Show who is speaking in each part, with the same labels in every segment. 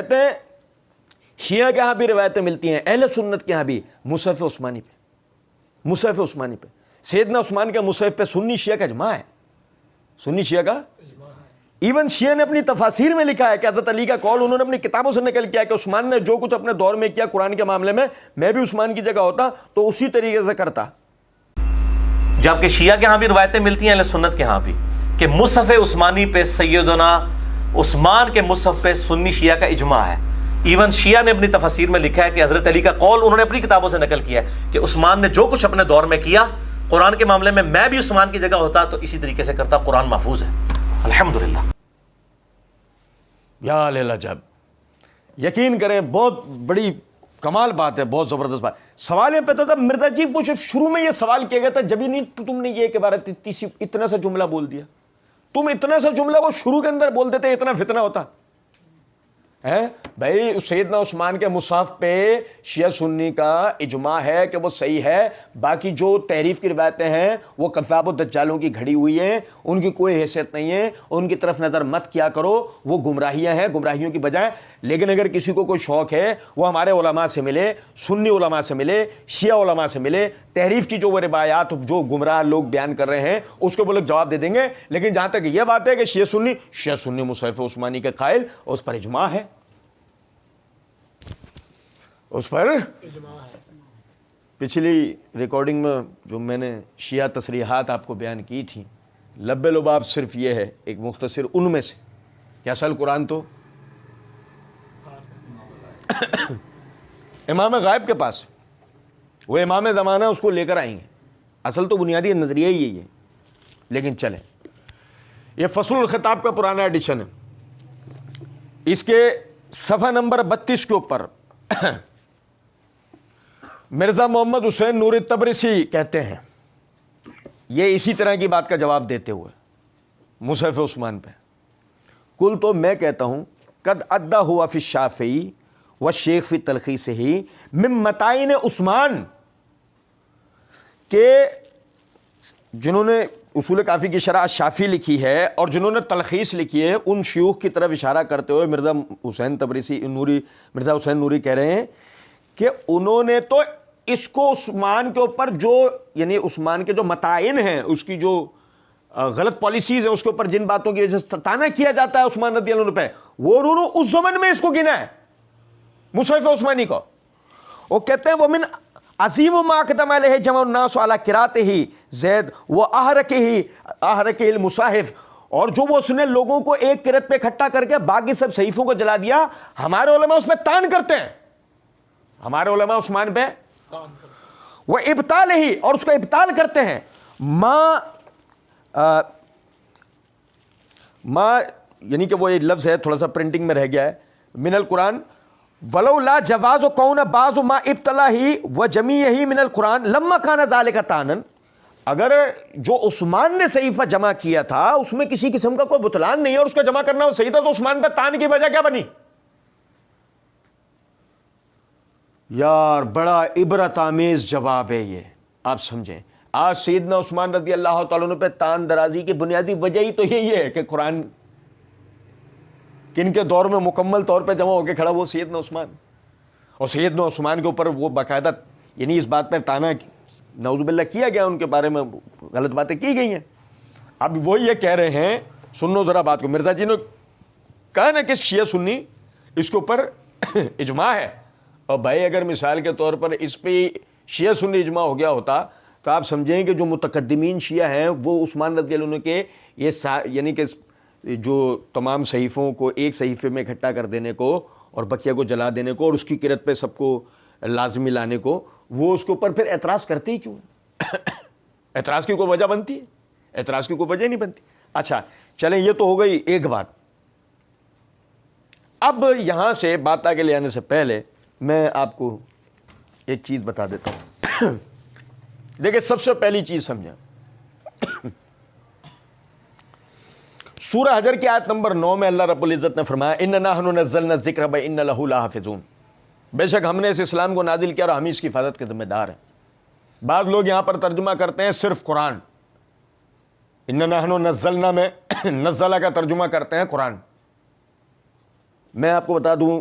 Speaker 1: کہتے ہیں شیعہ کے ہاں بھی روایتیں ملتی ہیں، اہل سنت کے ہاں بھی مصحف عثمانی پہ، مصحف عثمانی پہ سیدنا عثمان کے مصحف پہ سنی شیعہ کا اجماع ہے، سنی شیعہ کا ایون شیعہ نے اپنی تفاسیر میں لکھا ہے کہ حضرت علی کا قول انہوں نے اپنی کتابوں سے نقل کیا ہے کہ عثمان نے جو کچھ اپنے دور میں کیا قرآن کے معاملے میں بھی عثمان کی جگہ ہوتا تو اسی طریقے سے کرتا.
Speaker 2: جبکہ شیعہ کے ہاں بھی روایتیں ملتی ہیں اہل سنت کے ہاں بھی کہ مصحف عثمانی پہ سیدنا عثمان کے مصحف پہ سنی شیعہ کا اجماع ہے. ایون شیعہ نے اپنی تفاسیر میں لکھا ہے کہ حضرت علی کا قول انہوں نے اپنی کتابوں سے نقل کیا ہے کہ عثمان نے جو کچھ اپنے دور میں کیا قرآن کے معاملے میں بھی عثمان کی جگہ ہوتا تو اسی طریقے سے کرتا. قرآن محفوظ ہے الحمدللہ.
Speaker 1: یا للعجب، یقین کریں بہت بڑی کمال بات ہے، بہت زبردست بات. سوال یہ پتا تھا مرزا جی وہ شروع میں یہ سوال کیا گیا تھا جب ہی نہیں تو تم نے یہ کہ بارہ اتنا سا جملہ بول دیا، تم اتنا سا جملہ وہ شروع کے اندر بول دیتے اتنا فتنہ ہوتا ہے. بھائی سیدنا عثمان کے مصحف پہ شیعہ سنی کا اجماع ہے کہ وہ صحیح ہے، باقی جو تحریف کی روایتیں ہیں وہ کذاب و دجالوں کی گھڑی ہوئی ہیں، ان کی کوئی حیثیت نہیں ہے، ان کی طرف نظر مت کیا کرو، وہ گمراہیاں ہیں، گمراہیوں کی بجائے. لیکن اگر کسی کو کوئی شوق ہے وہ ہمارے علماء سے ملے، سنی علماء سے ملے، شیعہ علماء سے ملے، تحریف کی جو وہ روایات جو گمراہ لوگ بیان کر رہے ہیں اس کو وہ لوگ جواب دے دیں گے. لیکن جہاں تک یہ بات ہے کہ شیعہ سنی مصحف عثمانی کے قائل اس پر اجماع ہے، اس پر پچھلی ریکارڈنگ میں جو میں نے شیعہ تصریحات آپ کو بیان کی تھی لب لباب صرف یہ ہے ایک مختصر ان میں سے کہ اصل قرآن تو امام غائب کے پاس، وہ امام زمانہ اس کو لے کر آئیں گے، اصل تو بنیادی نظریہ ہی یہی ہے. لیکن چلیں، یہ فصل الخطاب کا پرانا ایڈیشن ہے، اس کے صفحہ نمبر 32 کے اوپر مرزا محمد حسین نوری تبریسی کہتے ہیں، یہ اسی طرح کی بات کا جواب دیتے ہوئے مصحف عثمان پہ، کل تو میں کہتا ہوں قد ادا ہوا فی الشافعی و شیخ فی تلخیص ہی من متائن عثمان، کہ جنہوں نے اصول کافی کی شرح شافی لکھی ہے اور جنہوں نے تلخیص لکھی ہے ان شیوخ کی طرف اشارہ کرتے ہوئے مرزا حسین نوری کہہ رہے ہیں کہ انہوں نے تو اس کو عثمان کے اوپر جو یعنی عثمان کے جو متائن ہیں، اس کی جو غلط پالیسیز ہیں، اس کے اوپر جن باتوں کی وجہ سے تانا کیا جاتا ہے عثمان رضی اللہ عنہ پہ، وہ انہوں نے اس زمن میں اس کو گنا ہے مصحف عثمانی کو. وہ کہتے ہیں ومن عظیم ما اقدم علیہ جمع الناس علی قراءتہ زید و احرقہ المصاحف، اور جو وہ اس نے لوگوں کو ایک قرات پہ اکٹھا کر کے باقی سب صحیفوں کو جلا دیا. ہمارے علماء اس پہ تان کرتے ہیں، ہمارے علماء عثمان پہ وہ ابطال ہی اور اس کو ابطال کرتے ہیں. ما یعنی کہ وہ یہ لفظ ہے تھوڑا سا پرنٹنگ میں رہ گیا ہے، من القرآن ولو لا جواز کون بعض ما ابتلا ہی و جمیع ہی من القرآن لما کان ذلک تانن، اگر جو عثمان نے صحیفہ جمع کیا تھا اس میں کسی قسم کا کوئی بطلان نہیں ہے اور اس کا جمع کرنا وہ صحیح تھا، تو عثمان پہ تان کی وجہ کیا بنی؟ یار بڑا عبرت آمیز جواب ہے یہ، آپ سمجھیں. آج سیدنا عثمان رضی اللہ تعالیٰ عنہ پہ تان درازی کی بنیادی وجہ ہی تو یہی ہے کہ قرآن کن کے دور میں مکمل طور پہ جمع ہو کے کھڑا وہ سیدنا عثمان، اور سیدنا عثمان کے اوپر وہ باقاعدہ یعنی اس بات پر تانا نعوذ باللہ کیا گیا، ان کے بارے میں غلط باتیں کی گئی ہیں. اب وہ یہ کہہ رہے ہیں، سنو ذرا بات کو، مرزا جی نے کہا نا کہ شیعہ سنی اس کے اوپر اجماع ہے، اور بھائی اگر مثال کے طور پر اس پہ شیعہ سنی اجماع ہو گیا ہوتا تو آپ سمجھیں کہ جو متقدمین شیعہ ہیں وہ عثمان رضی اللہ عنہ کے یہ یعنی کہ جو تمام صحیفوں کو ایک صحیفے میں اکٹھا کر دینے کو اور بقیہ کو جلا دینے کو اور اس کی قرت پہ سب کو لازمی لانے کو، وہ اس کے اوپر پھر اعتراض کرتے ہی کیوں؟ اعتراض کی کوئی وجہ بنتی ہے؟ اعتراض کی کوئی وجہ نہیں بنتی. اچھا چلیں، یہ تو ہو گئی ایک بات. اب یہاں سے بات آگے لے آنے سے پہلے میں آپ کو ایک چیز بتا دیتا ہوں. دیکھیں سب سے پہلی چیز سمجھیں، سورہ حجر کی آیت نمبر 9 میں اللہ رب العزت نے فرمایا اِنَّا نَحْنُ نَزَّلْنَا الذِّكْرَ وَإِنَّا لَهُ لَحَافِظُونَ، بے شک ہم نے اس اسلام کو نازل کیا اور ہم اس کی حفاظت کے ذمہ دار ہیں. بعض لوگ یہاں پر ترجمہ کرتے ہیں صرف قرآن، اِنَّا نَحْنُ نَزَّلْنَا میں نزلہ کا ترجمہ کرتے ہیں قرآن. میں آپ کو بتا دوں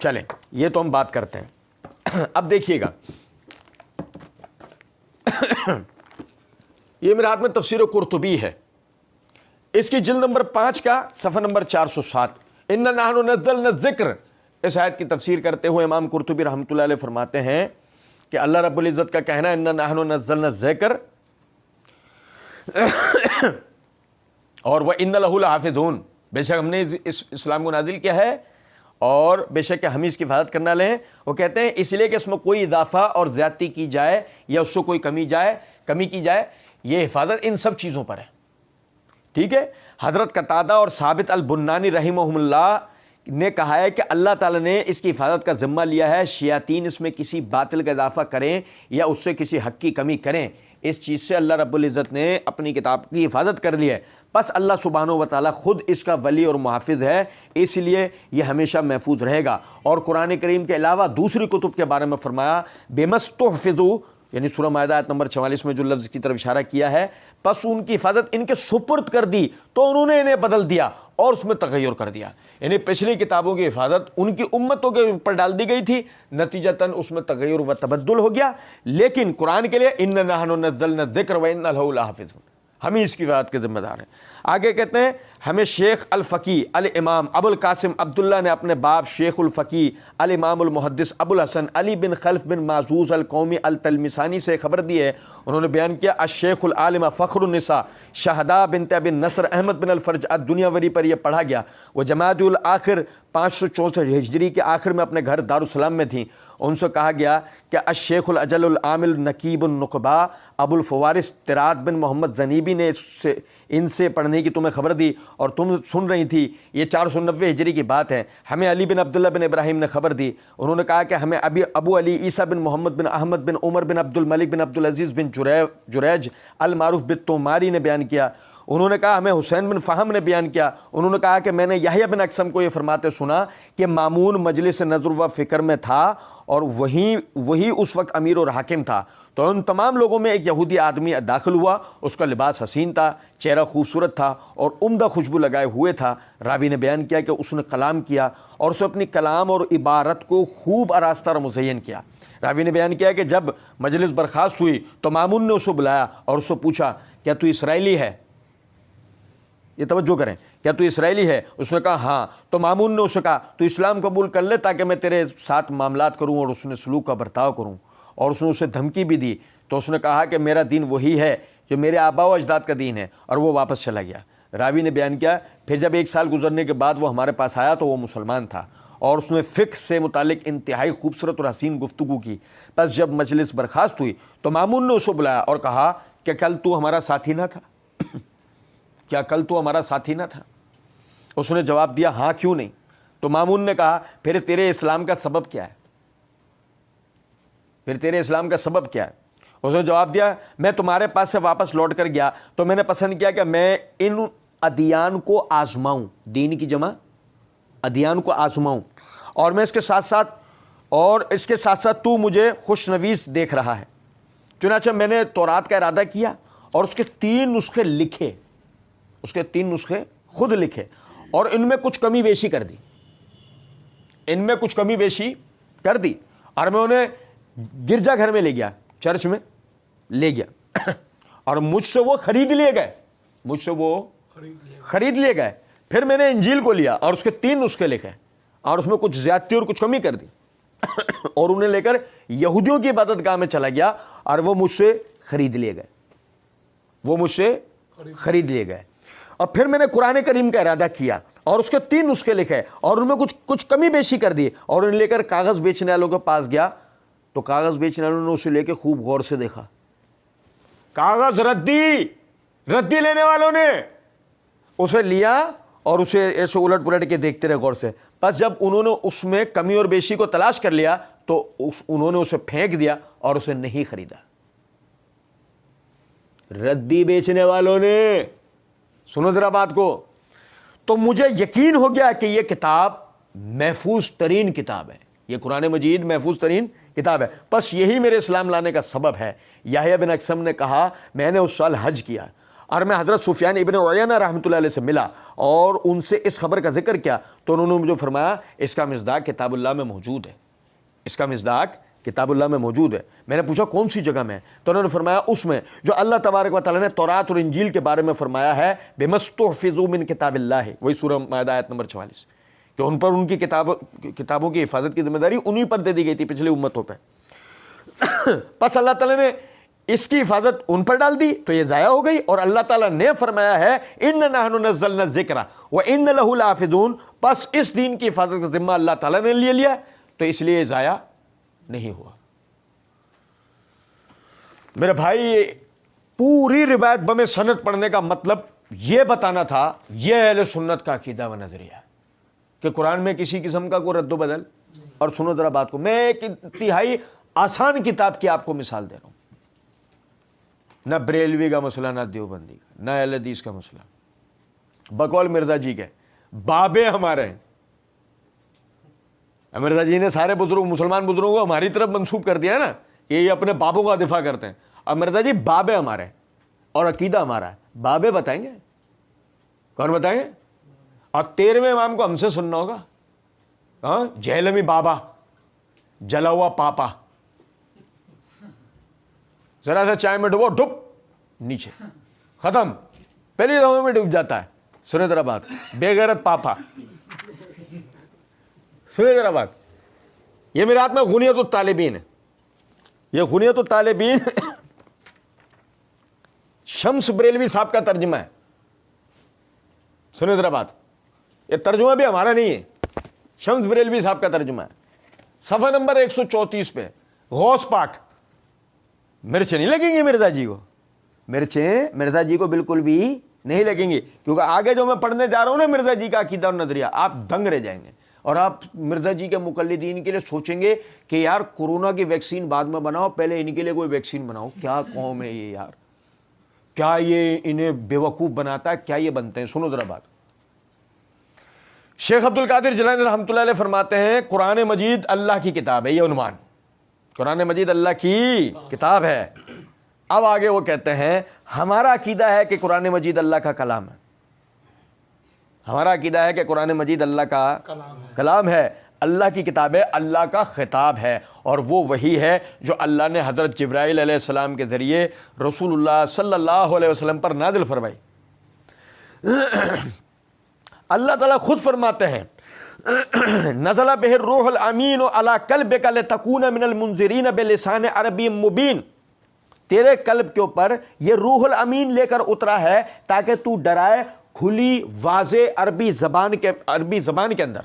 Speaker 1: چلیں یہ تو ہم بات کرتے ہیں. اب دیکھیے گا یہ میرے ہاتھ میں تفسیر قرطبی ہے, اس کی جلد نمبر 5 کا صفحہ نمبر 407. اِنَّا نَحْنُ نَزَّلْنَا الذِّکْرَ, اس آیت کی تفسیر کرتے ہوئے امام قرطبی رحمۃ اللہ علیہ فرماتے ہیں کہ اللہ رب العزت کا کہنا ہے اِنَّا نَحْنُ نَزَّلْنَا الذِّکْرَ اور وَإِنَّ لَهُ لَحَافِظُونَ, بے شک ہم نے اس اسلام کو نازل کیا ہے اور بے شک ہم اس کی حفاظت کرنے والے ہیں. وہ کہتے ہیں اس لیے کہ اس میں کوئی اضافہ اور زیادتی کی جائے یا اس سے کوئی کمی کی جائے, یہ حفاظت ان سب چیزوں پر ہے. ٹھیک ہے. حضرت قتادہ اور ثابت البنانی رحمہم اللہ نے کہا ہے کہ اللہ تعالیٰ نے اس کی حفاظت کا ذمہ لیا ہے. شیاطین اس میں کسی باطل کا اضافہ کریں یا اس سے کسی حق کی کمی کریں, اس چیز سے اللہ رب العزت نے اپنی کتاب کی حفاظت کر لی ہے. بس اللہ سبحانہ و تعالیٰ خود اس کا ولی اور محافظ ہے, اس لیے یہ ہمیشہ محفوظ رہے گا. اور قرآن کریم کے علاوہ دوسری کتب کے بارے میں فرمایا بِمَسْتُحْفِظُوا, یعنی سورہ مائدہ آیت نمبر 44 میں جو لفظ کی طرف اشارہ کیا ہے, پس ان کی حفاظت ان کے سپرد کر دی تو انہوں نے انہیں بدل دیا اور اس میں تغیر کر دیا. یعنی پچھلی کتابوں کی حفاظت ان کی امتوں کے اوپر ڈال دی گئی تھی, نتیجتاً اس میں تغیر و تبدل ہو گیا. لیکن قرآن کے لیے اِنَّا نَحْنُ نَزَّلْنَا الذِّکْرَ وَإِنَّا لَهُ لَحَافِظُونَ, ہم ہی اس کی حفاظت کے ذمہ دار ہیں. آگے کہتے ہیں ہمیں شیخ الفقی الامام ابو القاسم عبداللہ نے اپنے باپ شیخ الفقی الامام المحدث ابو الحسن علی بن خلف بن معزوز القومی التلمسانی سے خبر دی ہے. انہوں نے بیان کیا الشیخ العالم فخر النساء شہداء بنت ابن نصر احمد بن الفرج الدنیاوری پر یہ پڑھا گیا. وہ جمادی الاخر 564 ہجری کے آخر میں اپنے گھر دارالسلام میں تھیں. ان سے کہا گیا کہ الشیخ الاجل العامل نقیب النقبا ابو الفوارس طراد بن محمد زنیبی نے ان سے پڑھنے کی تمہیں خبر دی اور تم سن رہی تھی. یہ 490 ہجری کی بات ہے. ہمیں علی بن عبداللہ بن ابراہیم نے خبر دی. انہوں نے کہا کہ ہمیں ابو علی عیسیٰ بن محمد بن احمد بن عمر بن عبد الملک بن عبدالعزیز بن جریج المعروف بالتوماری نے بیان کیا. انہوں نے کہا ہمیں حسین بن فہم نے بیان کیا. انہوں نے کہا کہ میں نے یحییٰ بن اقسم کو یہ فرماتے سنا کہ مامون مجلس نظر و فکر میں تھا اور وہی اس وقت امیر اور حاکم تھا. تو ان تمام لوگوں میں ایک یہودی آدمی داخل ہوا. اس کا لباس حسین تھا, چہرہ خوبصورت تھا اور عمدہ خوشبو لگائے ہوئے تھا. راوی نے بیان کیا کہ اس نے کلام کیا اور اسے اپنی کلام اور عبارت کو خوب آراستہ اور مزین کیا. راوی نے بیان کیا کہ جب مجلس برخاست ہوئی تو مامون نے اسے بلایا اور اس سے پوچھا کیا تو اسرائیلی ہے؟ یہ توجہ کریں, کیا تو اسرائیلی ہے؟ اس نے کہا ہاں. تو مامون نے اسے کہا تو اسلام قبول کر لے تاکہ میں تیرے ساتھ معاملات کروں اور اس نے سلوک کا برتاؤ کروں. اور اس نے اسے دھمکی بھی دی. تو اس نے کہا کہ میرا دین وہی ہے جو میرے آباء و اجداد کا دین ہے, اور وہ واپس چلا گیا. راوی نے بیان کیا پھر جب 1 سال گزرنے کے بعد وہ ہمارے پاس آیا تو وہ مسلمان تھا اور اس نے فقہ سے متعلق انتہائی خوبصورت اور حسین گفتگو کی. بس جب مجلس برخاست ہوئی تو مامون نے اسے بلایا اور کہا کہ کل تو ہمارا ساتھی نہ تھا؟ کیا کل تو ہمارا ساتھی نہ تھا؟ اس نے جواب دیا ہاں, کیوں نہیں. تو مامون نے کہا پھر تیرے اسلام کا سبب کیا ہے؟ پھر تیرے اسلام کا سبب کیا ہے؟ اس نے جواب دیا میں تمہارے پاس سے واپس لوٹ کر گیا تو میں نے پسند کیا کہ میں ان ادیان کو آزماؤں, دین کی جمع ادیان کو آزماؤں, اور میں اس کے ساتھ ساتھ تو مجھے خوشنویس دیکھ رہا ہے. چنانچہ میں نے تورات کا ارادہ کیا اور اس کے 3 نسخے لکھے, اس کے 3 نسخے خود لکھے اور ان میں کچھ کمی بیشی کر دی, اور میں انہیں گرجا گھر میں لے گیا, چرچ میں لے گیا اور مجھ سے وہ خرید لیے گئے. پھر میں نے انجیل کو لیا اور اس کے 3 نسخے لکھے اور اس میں کچھ زیادتی اور کچھ کمی کر دی اور انہیں لے کر یہودیوں کی عبادت گاہ میں چلا گیا اور وہ مجھ سے خرید لیے گئے. اور پھر میں نے قرآن کریم کا ارادہ کیا اور اس کے 3 نسخے لکھے اور ان میں کچھ کمی بیشی کر دی اور انہیں لے کر کاغذ بیچنے والوں کے پاس گیا تو کاغذ بیچنے والوں نے اسے لے کے خوب غور سے دیکھا. کاغذ ردی لینے والوں نے اسے لیا اور اسے ایسے الٹ پلٹ کے دیکھتے رہے غور سے. بس جب انہوں نے اس میں کمی اور بیشی کو تلاش کر لیا تو انہوں نے اسے پھینک دیا اور اسے نہیں خریدا. ردی بیچنے والوں نے, سنو ذرا بات کو. تو مجھے یقین ہو گیا کہ یہ کتاب محفوظ ترین کتاب ہے, یہ قرآن مجید محفوظ ترین کتاب ہے. بس یہی میرے اسلام لانے کا سبب ہے. یحییٰ بن اقسم نے کہا میں نے اس سال حج کیا اور میں حضرت سفیان ابن عیینہ رحمۃ اللہ علیہ سے ملا اور ان سے اس خبر کا ذکر کیا تو انہوں نے مجھے فرمایا اس کا مصداق کتاب اللہ میں موجود ہے، اس کا مصداق کتاب اللہ میں موجود ہے۔ میں نے پوچھا کون سی جگہ میں؟ تو انہوں نے فرمایا اس میں جو اللہ تبارک و تعالیٰ نے تورات اور انجیل کے بارے میں فرمایا ہے بِمَسْتُحْفِظُوا مِن کتاب اللہ، وہی سورہ مائدہ آیت نمبر 44، کہ ان پر ان کی کتابوں کی حفاظت کی ذمہ داری انہی پر دے دی گئی تھی پچھلی امتوں پہ۔ پس اللہ تعالیٰ نے اس کی حفاظت ان پر ڈال دی تو یہ ضائع ہو گئی، اور اللہ تعالیٰ نے فرمایا ہے اِنَّا نَحْنُ نَزَّلْنَا الذِّكْرَ وَإِنَّ لَهُ لَحَافِظُونَ، پس اس دین کی حفاظت کا ذمہ اللہ تعالیٰ نے لے لیا تو اس لیے ضائع نہیں ہوا۔ میرے بھائی پوری روایت بم سند پڑھنے کا مطلب یہ بتانا تھا، یہ اہل سنت کا عقیدہ و نظریہ ہے کہ قرآن میں کسی قسم کا کوئی رد و بدل۔ اور سنو ذرا بات کو، میں ایک انتہائی آسان کتاب کی آپ کو مثال دے رہا ہوں، نہ بریلوی کا مسئلہ، نہ دیوبندی کا، نہ اہل حدیث کا مسئلہ، بقول مرزا جی کے بابے ہمارے ہیں۔ مرزا جی نے سارے بزرگ مسلمان بزرگوں کو ہماری طرف منسوب کر دیا ہے نا کہ یہ اپنے بابوں کا دفاع کرتے ہیں، اب مرزا جی بابے ہمارے ہیں اور عقیدہ ہمارا ہے۔ بابے بتائیں گے، کون بتائیں گے؟ اور 13ویں امام کو ہم سے سننا ہوگا، ہاں، جہلمی بابا، جلا ہوا پاپا، ذرا سا چائے میں ڈبو ڈب نیچے، ختم، پہلی دفعہ میں ڈوب جاتا ہے۔ سنے ذرا بات، بے غیرت پاپا، سنے ذرا بات، یہ میرے ہاتھ میں غنیت الطالبین ہے، یہ غنیت الطالبین شمس بریلوی صاحب کا ترجمہ ہے۔ سنے ذرا بات، یہ ترجمہ بھی ہمارا نہیں ہے، شمس بریلوی صاحب کا ترجمہ ہے، صفحہ نمبر 134 پہ۔ غوث پاک، مرچیں نہیں لگیں گی مرزا جی کو، مرچیں مرزا جی کو بالکل بھی نہیں لگیں گی، کیونکہ آگے جو میں پڑھنے جا رہا ہوں نا مرزا جی کا عقیدہ اور نظریہ، آپ دنگ رہ جائیں گے اور آپ مرزا جی کے مقلدین کے لیے سوچیں گے کہ یار کورونا کی ویکسین بعد میں بناؤ، پہلے ان کے لیے کوئی ویکسین بناؤ۔ کیا قوم ہے یہ یار، کیا یہ انہیں بیوقوف بناتا ہے، کیا یہ بنتے ہیں؟ سنو ذرا بات، شیخ عبد القادر جیلانی رحمۃ اللہ علیہ فرماتے ہیں قرآن مجید اللہ کی کتاب ہے، یہ عنوان، قرآن مجید اللہ کی کتاب ہے۔ اب آگے وہ کہتے ہیں ہمارا عقیدہ ہے کہ قرآن مجید اللہ کا کلام ہے، ہمارا عقیدہ ہے کہ قرآن مجید اللہ کا کلام ہے، اللہ کی کتاب ہے، اللہ کا خطاب ہے، اور وہ وہی ہے جو اللہ نے حضرت جبرائیل علیہ السلام کے ذریعے رسول اللہ صلی اللہ علیہ وسلم پر نازل فرمائی۔ اللہ تعالیٰ خود فرماتے ہیں نزل بہ الروح الامین علی قلبک لتکون من المنذرین بلسان عربی مبین، تیرے قلب کے اوپر یہ روح الامین لے کر اترا ہے تاکہ تو ڈرائے کھلی واضح عربی زبان کے اندر۔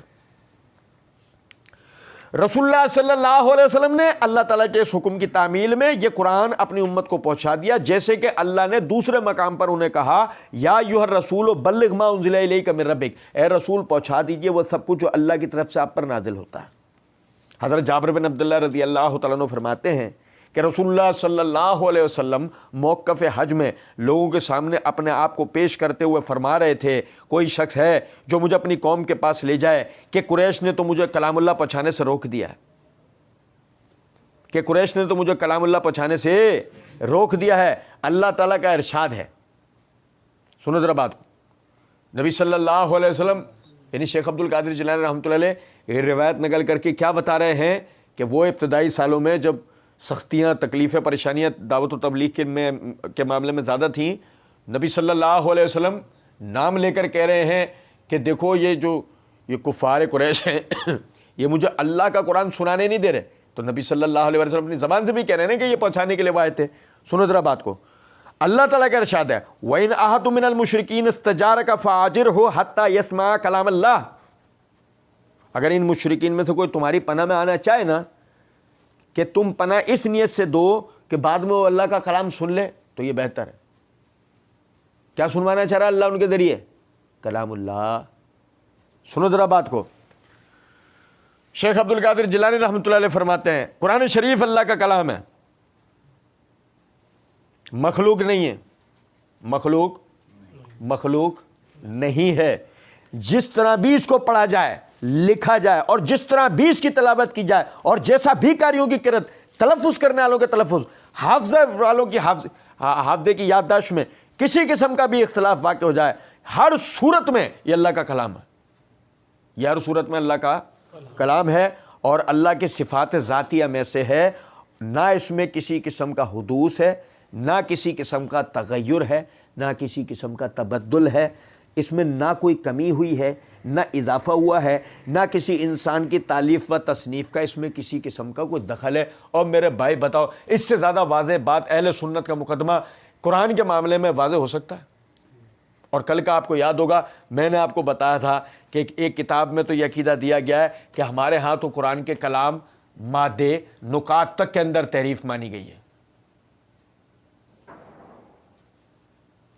Speaker 1: رسول اللہ صلی اللہ علیہ وسلم نے اللہ تعالیٰ کے اس حکم کی تعمیل میں یہ قرآن اپنی امت کو پہنچا دیا، جیسے کہ اللہ نے دوسرے مقام پر انہیں کہا یا ایھا الرسول بلغ ما انزل الیک من ربک، اے رسول پہنچا دیجئے وہ سب کچھ جو اللہ کی طرف سے آپ پر نازل ہوتا ہے۔ حضرت جابر بن عبداللہ رضی اللہ تعالیٰ عنہ فرماتے ہیں کہ رسول اللہ صلی اللہ علیہ وسلم موقف حج میں لوگوں کے سامنے اپنے آپ کو پیش کرتے ہوئے فرما رہے تھے کوئی شخص ہے جو مجھے اپنی قوم کے پاس لے جائے کہ قریش نے تو مجھے کلام اللہ پہنچانے سے روک دیا ہے، کہ قریش نے تو مجھے کلام اللہ پہنچانے سے روک دیا ہے۔ اللہ تعالیٰ کا ارشاد ہے، سنو ذرا بات کو، نبی صلی اللہ علیہ وسلم یعنی شیخ عبد القادر جیلانی رحمۃ اللہ علیہ یہ روایت نقل کر کے کیا بتا رہے ہیں کہ وہ ابتدائی سالوں میں جب سختیاں، تکلیفیں، پریشانیاں دعوت و تبلیغ کے معاملے میں زیادہ تھیں، نبی صلی اللہ علیہ وسلم نام لے کر کہہ رہے ہیں کہ دیکھو یہ کفار قریش ہیں یہ مجھے اللہ کا قرآن سنانے نہیں دے رہے، تو نبی صلی اللہ علیہ وسلم اپنی زبان سے بھی کہہ رہے ہیں کہ یہ پہنچانے کے لیے آئے تھے۔ سنو ذرا بات کو، اللہ تعالیٰ کا ارشاد ہے وَإِنْ أَحَدٌ مِّنَ الْمُشْرِكِينَ اسْتَجَارَكَ فَأَجِرْهُ حَتَّى يَسْمَعَ كَلَامَ اللَّهِ، اگر ان مشرکین میں سے کوئی تمہاری پناہ میں آنا چاہے نا کہ تم پناہ اس نیت سے دو کہ بعد میں وہ اللہ کا کلام سن لے تو یہ بہتر ہے۔ کیا سنوانا چاہ رہا ہے اللہ ان کے ذریعے؟ کلام اللہ۔ سنو ذرا بات کو، شیخ عبد القادر جیلانی رحمۃ اللہ علیہ فرماتے ہیں قرآن شریف اللہ کا کلام ہے، مخلوق نہیں ہے، مخلوق نہیں ہے۔ جس طرح بھی اس کو پڑھا جائے، لکھا جائے اور جس طرح بھی اس کی تلاوت کی جائے اور جیسا بھی قاریوں کی قرأت، تلفظ کرنے والوں کے تلفظ، حافظہ والوں کی حافظے کی یادداشت میں کسی قسم کا بھی اختلاف واقع ہو جائے، ہر صورت میں یہ اللہ کا کلام ہے، یہ ہر صورت میں اللہ کا کلام ہے اور اللہ کے صفات ذاتیہ میں سے ہے، نہ اس میں کسی قسم کا حدوث ہے، نہ کسی قسم کا تغیر ہے، نہ کسی قسم کا تبدل ہے، اس میں نہ کوئی کمی ہوئی ہے، نہ اضافہ ہوا ہے، نہ کسی انسان کی تالیف و تصنیف کا اس میں کسی قسم کا کوئی دخل ہے۔ اور میرے بھائی بتاؤ، اس سے زیادہ واضح بات اہل سنت کا مقدمہ قرآن کے معاملے میں واضح ہو سکتا ہے؟ اور کل کا آپ کو یاد ہوگا میں نے آپ کو بتایا تھا کہ ایک کتاب میں تو یہ عقیدہ دیا گیا ہے کہ ہمارے ہاں تو قرآن کے کلام مادے نکات تک کے اندر تحریف مانی گئی ہے۔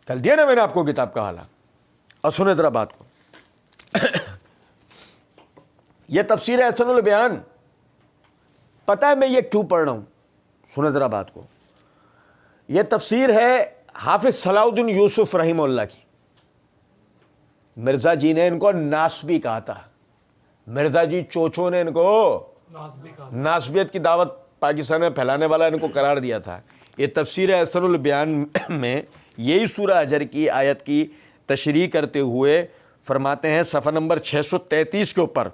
Speaker 1: کل دیا نا میں نے آپ کو کتاب کا حوالہ، اور سنیں ذرا بات کو۔ یہ تفسیر احسن البیان، پتہ ہے میں یہ کیوں پڑھ رہا ہوں؟ سنیں ذرا بات کو۔ یہ تفسیر ہے حافظ صلاح الدین یوسف رحمہ اللہ کی۔ مرزا جی نے ان کو ناسبی کہا تھا، مرزا جی چوچو نے ان کو ناسبیت کی دعوت پاکستان میں پھیلانے والا ان کو قرار دیا تھا۔ یہ تفسیر احسن البیان میں یہی سورہ حجر کی آیت کی تشریح کرتے ہوئے فرماتے ہیں صفحہ نمبر 633 کے اوپر،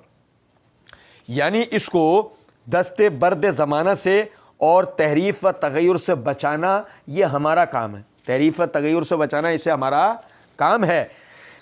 Speaker 1: یعنی اس کو دست برد زمانہ سے اور تحریف و تغیر سے بچانا یہ ہمارا کام ہے، تحریف و تغیر سے بچانا اسے ہمارا کام ہے۔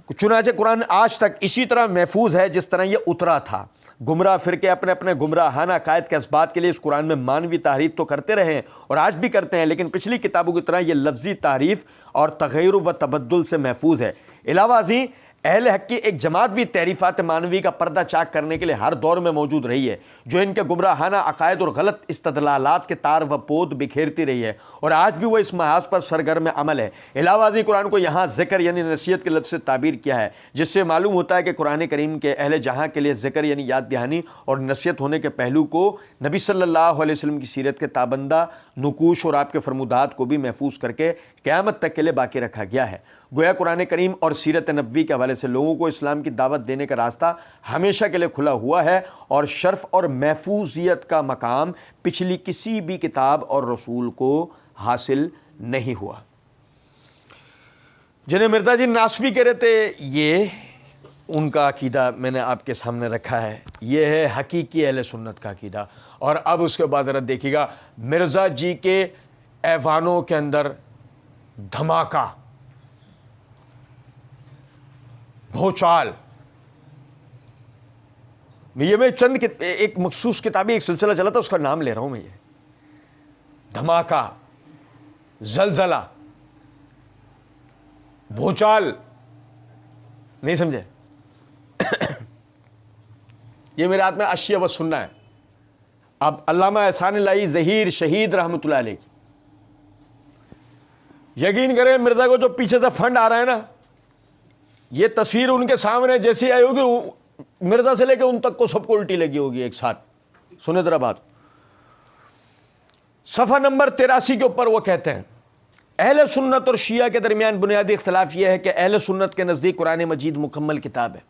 Speaker 1: چنانچہ قرآن آج تک اسی طرح محفوظ ہے جس طرح یہ اترا تھا۔ گمراہ فرقے اپنے اپنے گمراہانہ عقائد کے اثبات کے لیے اس قرآن میں مانوی تحریف تو کرتے رہے ہیں اور آج بھی کرتے ہیں، لیکن پچھلی کتابوں کی طرح یہ لفظی تحریف اور تغیر و تبدل سے محفوظ ہے۔ علاوہ ازیں اہل حق کی ایک جماعت بھی تحریفات مانوی کا پردہ چاک کرنے کے لیے ہر دور میں موجود رہی ہے، جو ان کے گمراہانہ عقائد اور غلط استدلالات کے تار و پود بکھیرتی رہی ہے، اور آج بھی وہ اس محاذ پر سرگرم عمل ہے۔ علاوہ ازیں قرآن کو یہاں ذکر یعنی نصیحت کے لفظ سے تعبیر کیا ہے، جس سے معلوم ہوتا ہے کہ قرآن کریم کے اہل جہاں کے لیے ذکر یعنی یاد دہانی اور نصیحت ہونے کے پہلو کو نبی صلی اللہ علیہ وسلم کی سیرت کے تابندہ نقوش اور آپ کے فرمودات کو بھی محفوظ کر کے قیامت تک کے لیے باقی رکھا گیا ہے۔ گویا قرآن کریم اور سیرت نبوی کے حوالے سے لوگوں کو اسلام کی دعوت دینے کا راستہ ہمیشہ کے لیے کھلا ہوا ہے، اور شرف اور محفوظیت کا مقام پچھلی کسی بھی کتاب اور رسول کو حاصل نہیں ہوا۔ جنہیں مرزا جی ناسبی کہہ رہے تھے، یہ ان کا عقیدہ میں نے آپ کے سامنے رکھا ہے، یہ ہے حقیقی اہل سنت کا عقیدہ۔ اور اب اس کے بعد ذرا دیکھیے گا مرزا جی کے ایوانوں کے اندر دھماکہ، بھوچال۔ یہ میں چند ایک مخصوص کتابی ایک سلسلہ چلا تھا، اس کا نام لے رہا ہوں میں، یہ دھماکہ، زلزلہ، بھوچال، نہیں سمجھے؟ یہ میرے ہاتھ میں اشیاء بس سننا ہے۔ اب علامہ احسان الہی ظہیر شہید رحمۃ اللہ علیہ، یقین کریں مرزا کو جو پیچھے سے فنڈ آ رہا ہے نا، یہ تصویر ان کے سامنے جیسی آئی ہوگی، مرزا سے لے کے ان تک کو سب کو الٹی لگی ہوگی ایک ساتھ۔ سنیں ذرا بات۔ صفحہ نمبر 83 کے اوپر وہ کہتے ہیں، اہل سنت اور شیعہ کے درمیان بنیادی اختلاف یہ ہے کہ اہل سنت کے نزدیک قرآن مجید مکمل کتاب ہے،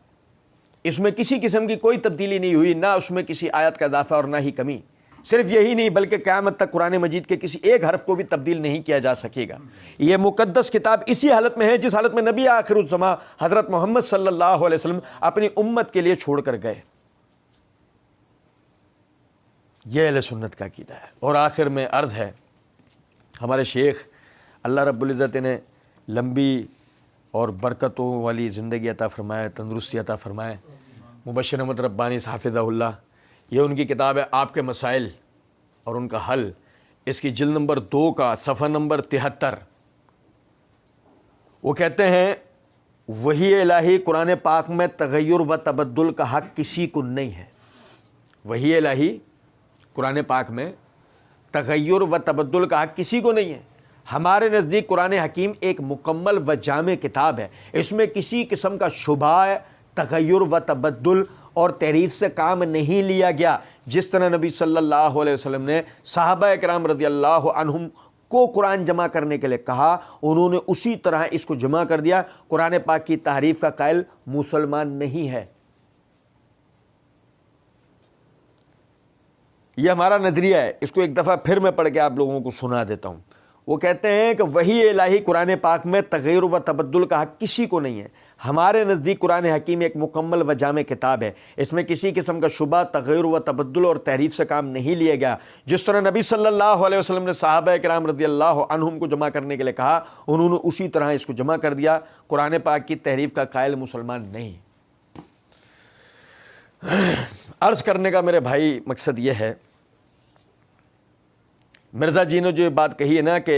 Speaker 1: اس میں کسی قسم کی کوئی تبدیلی نہیں ہوئی، نہ اس میں کسی آیت کا اضافہ اور نہ ہی کمی۔ صرف یہی نہیں بلکہ قیامت تک قرآن مجید کے کسی ایک حرف کو بھی تبدیل نہیں کیا جا سکے گا۔ یہ مقدس کتاب اسی حالت میں ہے جس حالت میں نبی آخر الزماں حضرت محمد صلی اللہ علیہ وسلم اپنی امت کے لیے چھوڑ کر گئے۔ یہ اہل سنت کا عقیدہ ہے۔ اور آخر میں عرض ہے، ہمارے شیخ اللہ رب العزت نے لمبی اور برکتوں والی زندگی عطا فرمائے، تندرستی عطا فرمائے، مبشر احمد ربانی حافظہ اللہ، یہ ان کی کتاب ہے آپ کے مسائل اور ان کا حل، اس کی جلد نمبر 2 کا صفحہ نمبر 73۔ وہ کہتے ہیں وحی الہی قرآن پاک میں تغیر و تبدل کا حق کسی کو نہیں ہے۔ وحی الہی قرآن پاک میں تغیر و تبدل کا حق کسی کو نہیں ہے۔ ہمارے نزدیک قرآن حکیم ایک مکمل و جامع کتاب ہے، اس میں کسی قسم کا شبہ، تغیر و تبدل اور تحریف سے کام نہیں لیا گیا۔ جس طرح نبی صلی اللہ علیہ وسلم نے صحابہ کرام رضی اللہ عنہم کو قرآن جمع کرنے کے لیے کہا، انہوں نے اسی طرح اس کو جمع کر دیا۔ قرآن پاک کی تحریف کا قائل مسلمان نہیں ہے۔ یہ ہمارا نظریہ ہے، اس کو ایک دفعہ پھر میں پڑھ کے آپ لوگوں کو سنا دیتا ہوں۔ وہ کہتے ہیں کہ وحی الہی قرآن پاک میں تغیر و تبدل کا حق کسی کو نہیں ہے. ہمارے نزدیک قرآن حکیم ایک مکمل و جامع کتاب ہے. اس میں کسی قسم کا شبہ، تغیر و تبدل اور تحریف سے کام نہیں لیا گیا. جس طرح نبی صلی اللہ علیہ وسلم نے صحابہ کرام رضی اللہ عنہم کو جمع کرنے کے لیے کہا، انہوں نے اسی طرح اس کو جمع کر دیا. قرآن پاک کی تحریف کا قائل مسلمان نہیں. عرض کرنے کا میرے بھائی مقصد یہ ہے، مرزا جی نے جو یہ بات کہی ہے نا کہ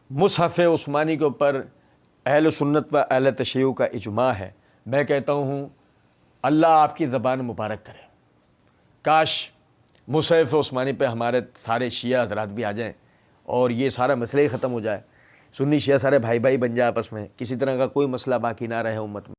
Speaker 1: مصحف عثمانی کے اوپر اہل سنت و اہل تشیع کا اجماع ہے، میں کہتا ہوں اللہ آپ کی زبان مبارک کرے. کاش مصحف عثمانی پہ ہمارے سارے شیعہ حضرات بھی آ جائیں اور یہ سارا مسئلہ ہی ختم ہو جائے. سنی شیعہ سارے بھائی بھائی بن جائے آپس میں، کسی طرح کا کوئی مسئلہ باقی نہ رہے امت میں.